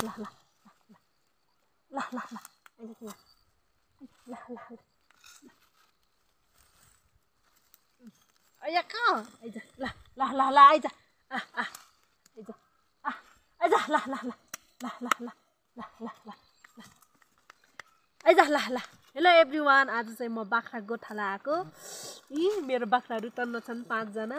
Aja kau, aja aja, aja, aja aja hello everyone आज चाहिँ म बाख्रा गोठाला आएको मेरो बाख्राहरू तन्न छन् 5 जना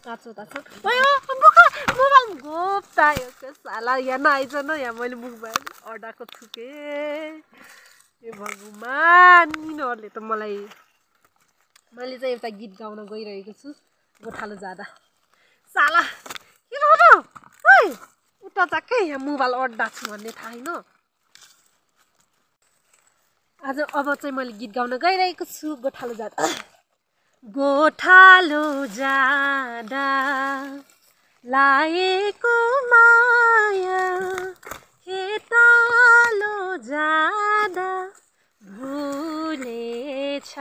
काचोता छन् ओयो मोबाइल गोप्तायो के साला यहाँ नआइज न यहाँ मैले मुखबाट अडाको थुके ए भगवान यिनीहरुले त मलाई मैले चाहिँ एउटा गीत गाउन गइरहेको छु गोठालो जाँदा साला किन हो ओइ उता जाके यहाँ मोबाइल अड्डा छु भन्ने थाहा हैन आज अब चाहिँ मैले गीत गाउन गइरहेको छु गोठालो जाँदा गोठालो जाँदा लाएको माया खेतालो जाँदा भुलेछ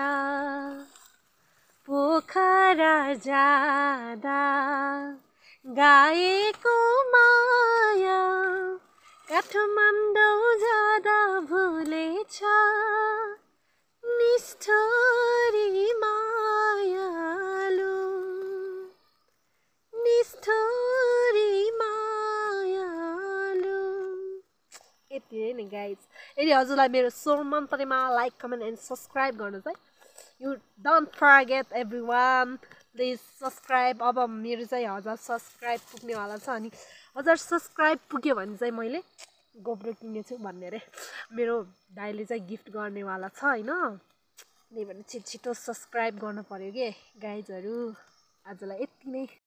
पोखरा जाँदा गाएको माया काठमाडौँ जाँदा भुलेछ निष्ठुरी मायालु यति हो नि गाइज यदि हजुरलाई मेरो सो मन परेमा लाइक कमेन्ट एन्ड सब्सक्राइब गर्नुहोस् है you don't forget everyone please subscribe अब मेरो चाहिँ 1000 सब्सक्राइब पुग्नेवाला छ अनि 1000 सब्सक्राइब पुग्यो भने चाहिँ मैले गोब्रो किन्नेछु भन्ने रे मेरो दाइले चाहिँ गिफ्ट गर्नेवाला छ हैन त्यही भएर छिटो सब्सक्राइब गर्नु पर्यो के गाइजहरु आजलाई यति नै